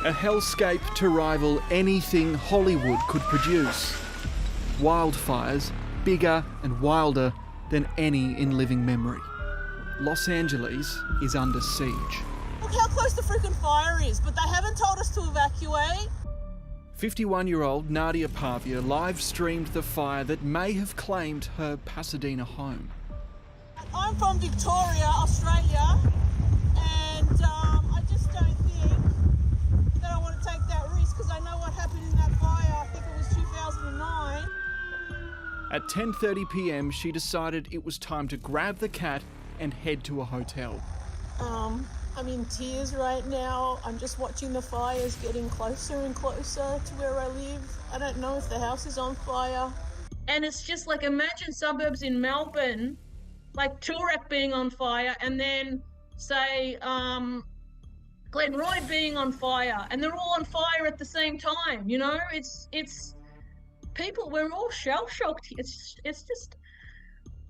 A hellscape to rival anything Hollywood could produce. Wildfires, bigger and wilder than any in living memory. Los Angeles is under siege. Look how close the freaking fire is, but they haven't told us to evacuate. 51-year-old Nadia Pavia live-streamed the fire that may have claimed her Pasadena home. I'm from Victoria, Australia, and I just don't think that I want to take that risk because I know what happened in that fire. I think it was 2009. At 10:30 p.m, she decided it was time to grab the cat and head to a hotel. I'm in tears right now. I'm just watching the fires getting closer and closer to where I live. I don't know if the house is on fire. And it's just like, imagine suburbs in Melbourne, like Toorak being on fire, and then say Glenroy being on fire, and they're all on fire at the same time. You know, it's people. We're all shell shocked. It's just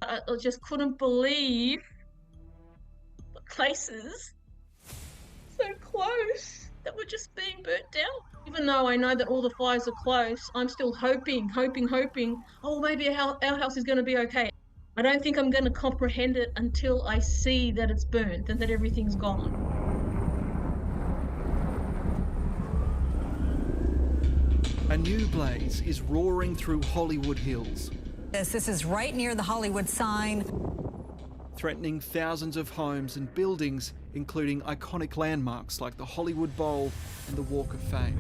I just couldn't believe the places so close that were just being burnt down. Even though I know that all the fires are close, I'm still hoping. Oh, maybe our house is going to be okay. I don't think I'm going to comprehend it until I see that it's burnt and that everything's gone. A new blaze is roaring through Hollywood Hills. This is right near the Hollywood sign. Threatening thousands of homes and buildings, including iconic landmarks like the Hollywood Bowl and the Walk of Fame.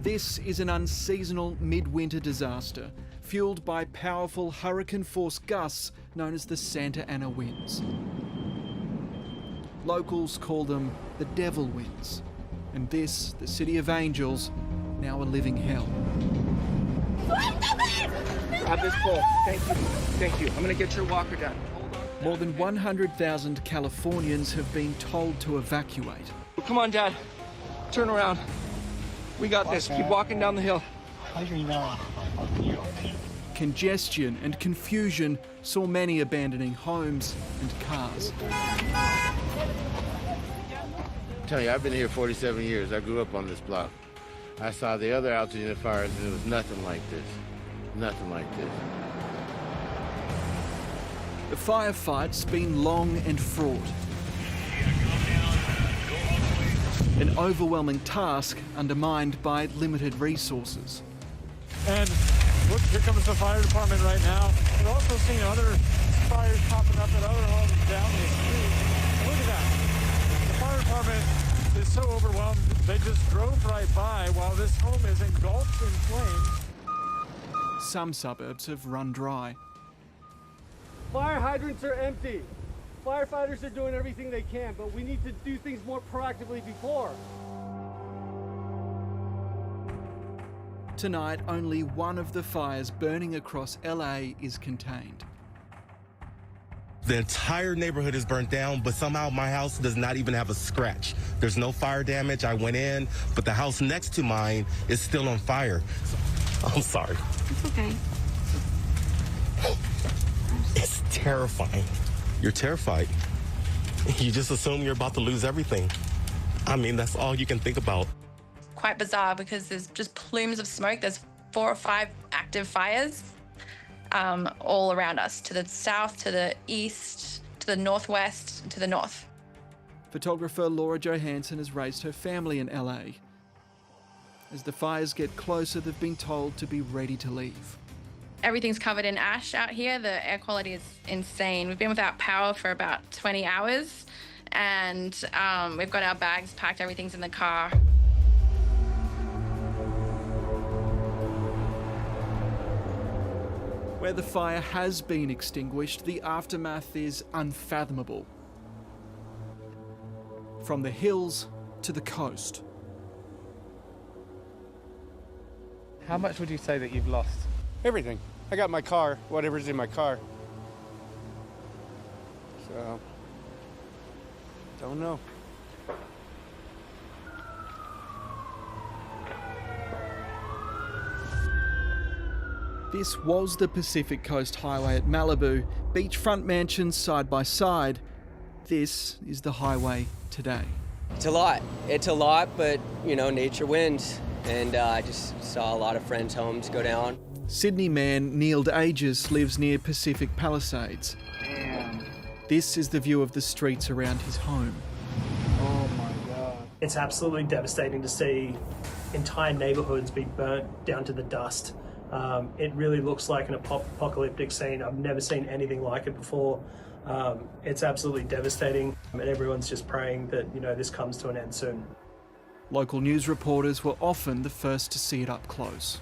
This is an unseasonal midwinter disaster, fueled by powerful hurricane-force gusts known as the Santa Ana winds. Locals call them the devil winds, and this, the city of angels, now a living hell. Grab this pole. Thank you. I'm gonna get your walker done. More than 100,000 Californians have been told to evacuate. Come on, Dad. Turn around. We got this. Keep walking down the hill. Congestion and confusion saw many abandoning homes and cars. I tell you, I've been here 47 years. I grew up on this block. I saw the other altitude fires, and it was nothing like this. Nothing like this. The firefight's been long and fraught. An overwhelming task undermined by limited resources. And look, here comes the fire department right now. We're also seeing other fires popping up at other homes down the street. Look at that. The fire department is so overwhelmed, they just drove right by while this home is engulfed in flames. Some suburbs have run dry. Fire hydrants are empty. Firefighters are doing everything they can, but we need to do things more proactively before. Tonight, only one of the fires burning across LA is contained. The entire neighborhood is burnt down, but somehow my house does not even have a scratch. There's no fire damage. I went in, but the house next to mine is still on fire. I'm sorry. It's okay. It's terrifying. You're terrified. You just assume you're about to lose everything. I mean, that's all you can think about. Quite bizarre because there's just plumes of smoke. There's 4 or 5 active fires all around us, to the south, to the east, to the northwest, and to the north. Photographer Laura Johansson has raised her family in LA. As the fires get closer, they've been told to be ready to leave. Everything's covered in ash out here. The air quality is insane. We've been without power for about 20 hours, and we've got our bags packed, everything's in the car. Where the fire has been extinguished, the aftermath is unfathomable. From the hills to the coast. How much would you say that you've lost? Everything. I got my car, whatever's in my car. So, don't know. This was the Pacific Coast Highway at Malibu, beachfront mansions side by side. This is the highway today. It's a lot. It's a lot, but, you know, nature wins. And I just saw a lot of friends' homes go down. Sydney man Neil Aegis lives near Pacific Palisades. Damn. This is the view of the streets around his home. Oh my God. It's absolutely devastating to see entire neighborhoods be burnt down to the dust. It really looks like an apocalyptic scene. I've never seen anything like it before. It's absolutely devastating, and everyone's just praying that, you know, this comes to an end soon. Local news reporters were often the first to see it up close.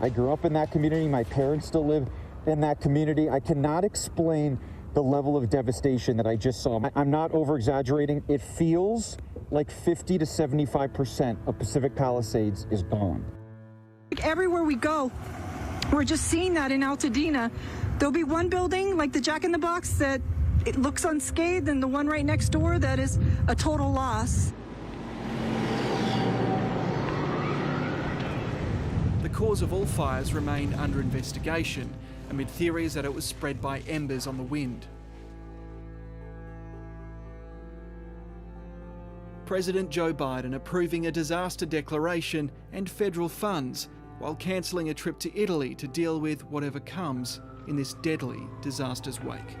I grew up in that community. My parents still live in that community. I cannot explain the level of devastation that I just saw. I'm not over-exaggerating. It feels like 50 to 75% of Pacific Palisades is gone. Everywhere we go, we're just seeing that in Altadena. There'll be one building, like the Jack in the Box, that it looks unscathed, and the one right next door that is a total loss. The cause of all fires remain under investigation, amid theories that it was spread by embers on the wind. President Joe Biden approving a disaster declaration and federal funds, while cancelling a trip to Italy to deal with whatever comes in this deadly disaster's wake.